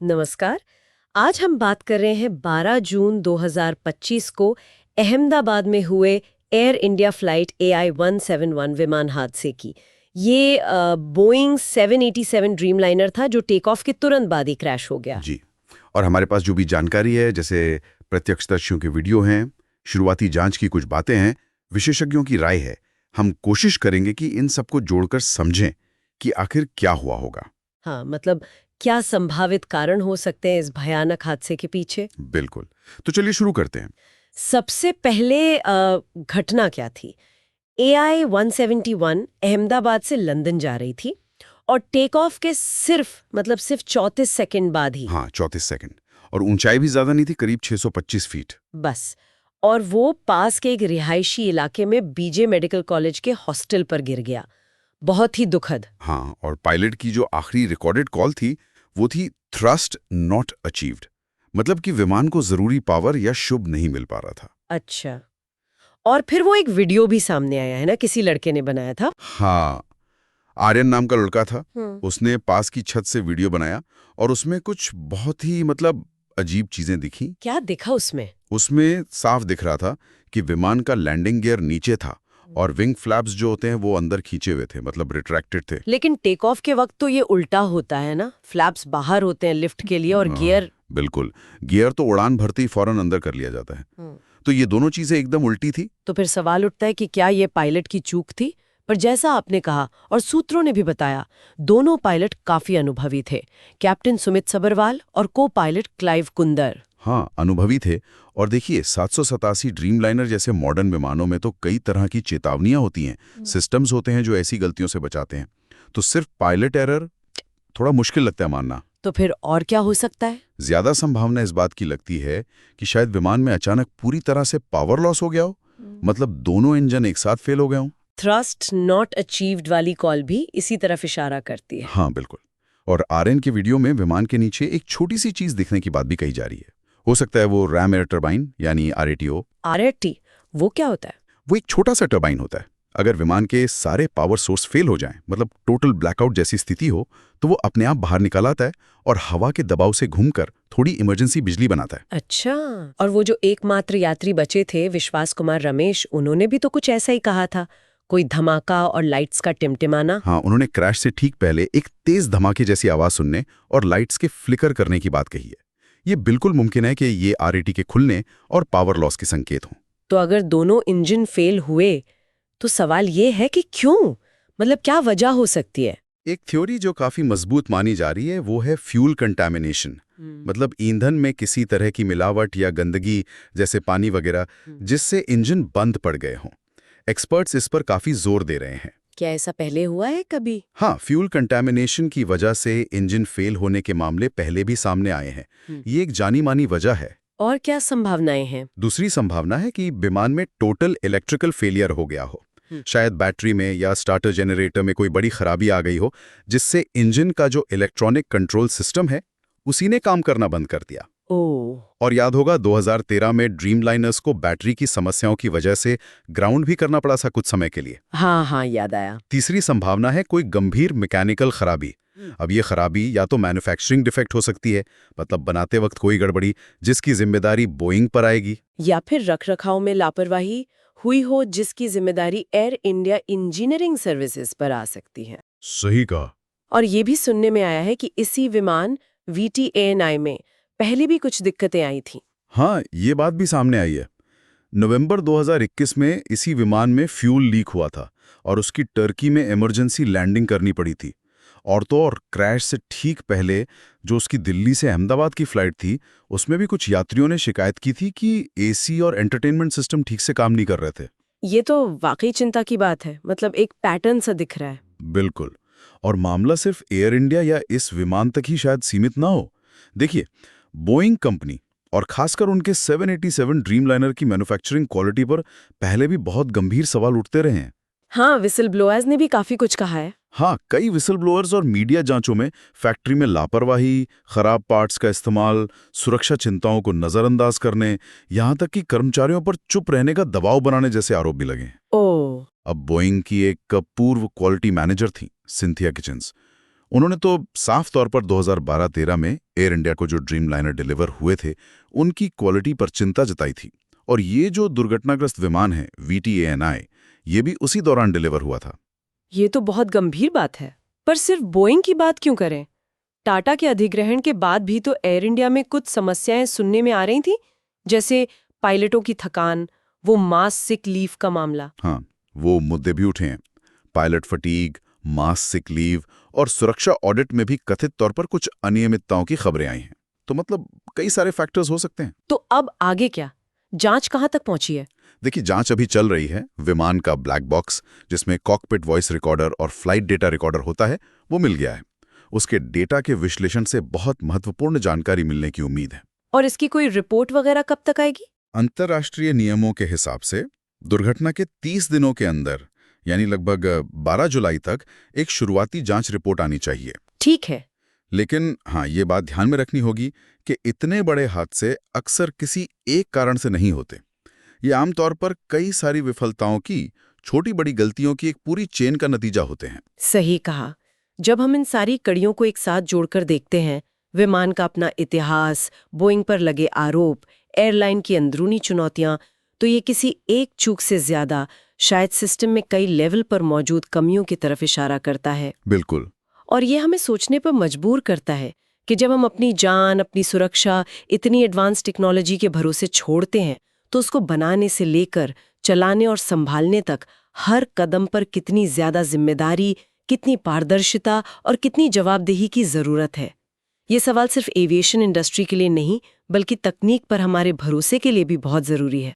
नमस्कार। आज हम बात कर रहे हैं 12 जून 2025 को अहमदाबाद में हुए एयर इंडिया फ्लाइट AI-171 विमान हादसे की। ये बोइंग 787 ड्रीमलाइनर था जो टेक ऑफ के तुरंत बाद ही क्रैश हो गया। जी। और हमारे पास जो भी जानकारी है, जैसे प्रत्यक्षदर्शियों के वीडियो हैं, शुरुआती जांच की कुछ बातें हैं, विशेषज्ञों की राय है, हम कोशिश करेंगे कि इन सबको जोड़कर समझें कि आखिर क्या हुआ होगा। हाँ, मतलब क्या संभावित कारण हो सकते हैं इस भयानक हादसे के पीछे? बिल्कुल। तो चलिए शुरू करते हैं। सबसे पहले घटना क्या थी? AI-171 अहमदाबाद से लंदन जा रही थी और टेक ऑफ के सिर्फ 34 सेकंड बाद ही हाँ, 34 सेकंड। और ऊंचाई भी ज्यादा नहीं थी, करीब 625 फीट। बस। और वो पास के एक रिहायशी इलाके में बीजे मेडिकल कॉलेज के हॉस्टल पर गिर गया। बहुत ही दुखद। हाँ, और पायलट की जो आखिरी रिकॉर्डेड कॉल थी, वो थी थ्रस्ट नॉट अचीव्ड। मतलब कि विमान को जरूरी पावर या शुभ नहीं मिल पा रहा था। अच्छा। और फिर वो एक वीडियो भी सामने आया है ना, किसी लड़के ने बनाया था। हाँ, आर्यन नाम का लड़का था। हम्म। उसने पास की छत से वीडियो बनाया और उसमें कुछ बहुत ही अजीब चीजें दिखी। क्या दिखा उसमें? उसमें साफ दिख रहा था कि विमान का लैंडिंग गियर नीचे था और विंग फ्लैप्स जो होते हैं वो अंदर खींचे हुए थे, मतलब रिट्रैक्टेड थे। लेकिन टेक ऑफ के वक्त तो ये उल्टा होता है ना, फ्लैप्स बाहर होते हैं लिफ्ट के लिए और गियर। बिल्कुल। गियर तो उड़ान भरते ही फौरन अंदर कर लिया जाता है। तो ये दोनों चीजें एकदम उल्टी थी। तो फिर सवाल उठता है कि क्या ये पायलट की चूक थी? पर जैसा आपने कहा और सूत्रों ने भी बताया, दोनों पायलट काफी अनुभवी थे, कैप्टन सुमित सबरवाल और को पायलट क्लाइव कुंदर। हाँ, अनुभवी थे। और देखिए, 787 ड्रीमलाइनर जैसे मॉडर्न विमानों में तो कई तरह की चेतावनियां होती हैं, सिस्टम्स होते हैं जो ऐसी गलतियों से बचाते हैं। तो सिर्फ पायलट एरर थोड़ा मुश्किल लगता है मानना। तो फिर और क्या हो सकता है? ज्यादा संभावना इस बात की लगती है कि शायद विमान में अचानक पूरी तरह से पावर लॉस हो गया हो। मतलब दोनों इंजन एक साथ फेल हो गए हों। थ्रस्ट नॉट अचीव्ड वाली कॉल भी इसी तरफ इशारा करती है। हाँ, बिल्कुल। और आरएन के वीडियो में विमान के नीचे एक छोटी सी चीज दिखने की बात भी कही जा रही है। हो सकता है वो रैम एयर टरबाइन यानी RATO। RAT वो क्या होता है? वो एक छोटा सा टरबाइन होता है। अगर विमान के सारे पावर सोर्स फेल हो जाएं, मतलब टोटल ब्लैकआउट जैसी स्थिति हो, तो वो अपने आप बाहर निकल आता है और हवा के दबाव से घूमकर थोड़ी इमरजेंसी बिजली बनाता है। अच्छा। और वो जो एकमात्र यात्री बचे थे, विश्वास कुमार रमेश, उन्होंने भी तो कुछ ऐसा ही कहा था, कोई धमाका और लाइट्स का टिमटिमाना। हाँ, उन्होंने क्रैश से ठीक पहले एक तेज धमाके जैसी आवाज सुनने और लाइट्स के फ्लिकर करने की बात कही है। ये बिल्कुल मुमकिन है कि ये RAT के खुलने और पावर लॉस के संकेत हों। तो अगर दोनों इंजन फेल हुए तो सवाल ये है कि क्यों? मतलब क्या वजह हो सकती है? एक थ्योरी जो काफी मजबूत मानी जा रही है वो है फ्यूल कंटामिनेशन। मतलब ईंधन में किसी तरह की मिलावट या गंदगी, जैसे पानी वगैरह, जिससे इंजन बंद पड़ गए हों। एक्सपर्ट्स इस पर काफी जोर दे रहे हैं। क्या ऐसा पहले हुआ है कभी? हाँ, फ्यूल कंटामिनेशन की वजह से इंजन फेल होने के मामले पहले भी सामने आए हैं। ये एक जानी मानी वजह है। और क्या संभावनाएं हैं? दूसरी संभावना है कि विमान में टोटल इलेक्ट्रिकल फेलियर हो गया हो। शायद बैटरी में या स्टार्टर जनरेटर में कोई बड़ी खराबी आ गई हो, जिससे इंजन का जो इलेक्ट्रॉनिक कंट्रोल सिस्टम है उसी ने काम करना बंद कर दिया। ओह। और याद होगा 2013 में ड्रीमलाइनर्स को बैटरी की समस्याओं की वजह से ग्राउंड भी करना पड़ा था कुछ समय के लिए। हाँ हाँ, याद आया। तीसरी संभावना है कोई गंभीर मैकेनिकल खराबी। अब ये खराबी या तो मैन्युफैक्चरिंग डिफेक्ट हो सकती है, मतलब बनाते वक्त कोई गड़बड़ी जिसकी जिम्मेदारी बोइंग पर आएगी, या फिर रखरखाव में लापरवाही हुई हो जिसकी जिम्मेदारी एयर इंडिया इंजीनियरिंग सर्विसेज पर आ सकती है। सही कहा। और ये भी सुनने में आया है कि इसी विमान VTANI में पहले भी कुछ दिक्कतें आई थीं। हाँ, ये बात भी सामने आई है। नवंबर 2021 में इसी विमान में फ्यूल लीक हुआ था और उसकी टर्की में इमरजेंसी लैंडिंग करनी पड़ी थी। और तो और क्रैश से ठीक पहले जो उसकी दिल्ली से अहमदाबाद की फ्लाइट थी, उसमें भी कुछ यात्रियों ने शिकायत की थी कि AC और एंटरटेनमेंट सिस्टम ठीक से काम नहीं कर रहे थे। ये तो वाकई चिंता की बात है, मतलब एक पैटर्न सा दिख रहा है। बिल्कुल। और मामला सिर्फ एयर इंडिया या इस विमान तक ही शायद सीमित ना हो। देखिए, बोइंग कंपनी और खासकर उनके 787 ड्रीमलाइनर की मैन्युफैक्चरिंग क्वालिटी पर पहले भी बहुत गंभीर सवाल उठते रहे हैं। हाँ, विसल ब्लोअर्स ने भी काफी कुछ कहा है। हाँ, कई विसल ब्लोअर्स और मीडिया जांचों में फैक्ट्री में लापरवाही, खराब पार्ट्स का इस्तेमाल, सुरक्षा चिंताओं को नजरअंदाज करने, यहाँ तक कि कर्मचारियों पर चुप रहने का दबाव बनाने जैसे आरोप भी लगे। ओह। अब बोइंग की एक पूर्व क्वालिटी मैनेजर थी, सिंथिया किचन्स। उन्होंने तो साफ तौर पर 2012-13 में एयर इंडिया को जो ड्रीम लाइनर डिलीवर हुए थे उनकी क्वालिटी पर चिंता जताई थी। और ये जो दुर्घटनाग्रस्त विमान है VTANI, ये भी उसी दौरान डिलीवर हुआ था। ये तो बहुत गंभीर बात है। पर सिर्फ बोइंग की बात क्यों करें? टाटा के अधिग्रहण के बाद भी तो एयर इंडिया में कुछ समस्याएं सुनने में आ रही थी, जैसे पायलटों की थकान, वो मास सिक लीव का मामला। हाँ, वो मुद्दे भी उठे हैं। पायलट फटीग, मास सिक लीव और सुरक्षा ऑडिट में भी कथित तौर पर कुछ अनियमितताओं की खबरें आई हैं। तो मतलब कई सारे फैक्टर्स हो सकते हैं। तो अब आगे क्या? जांच कहाँ तक पहुंची है? देखिए, जांच अभी चल रही है। विमान का ब्लैक बॉक्स, जिसमें कॉकपिट वॉइस रिकॉर्डर और फ्लाइट डेटा रिकॉर्डर होता है, वो मिल गया है। उसके डेटा के विश्लेषण से बहुत महत्वपूर्ण जानकारी मिलने की उम्मीद है। और इसकी कोई रिपोर्ट वगैरह कब तक आएगी? अंतर्राष्ट्रीय नियमों के हिसाब से दुर्घटना के 30 दिनों के अंदर, यानी लगभग 12 जुलाई तक, एक शुरुआती जांच रिपोर्ट आनी चाहिए। ठीक है। लेकिन हाँ, ये बात ध्यान में रखनी होगी कि इतने बड़े हादसे अक्सर किसी एक कारण से नहीं होते। ये आमतौर पर कई सारी विफलताओं की, छोटी बड़ी गलतियों की एक पूरी चेन का नतीजा होते हैं। सही कहा। जब हम इन सारी कड़ियों को एक साथ जोड़कर देखते हैं, विमान का अपना इतिहास, बोइंग पर लगे आरोप, एयरलाइन की अंदरूनी चुनौतियां, तो ये किसी एक चूक से ज्यादा शायद सिस्टम में कई लेवल पर मौजूद कमियों की तरफ इशारा करता है। बिल्कुल। और ये हमें सोचने पर मजबूर करता है कि जब हम अपनी जान, अपनी सुरक्षा इतनी एडवांस टेक्नोलॉजी के भरोसे छोड़ते हैं, तो उसको बनाने से लेकर चलाने और संभालने तक हर कदम पर कितनी ज्यादा जिम्मेदारी, कितनी पारदर्शिता और कितनी जवाबदेही की जरूरत है। ये सवाल सिर्फ एविएशन इंडस्ट्री के लिए नहीं, बल्कि तकनीक पर हमारे भरोसे के लिए भी बहुत जरूरी है।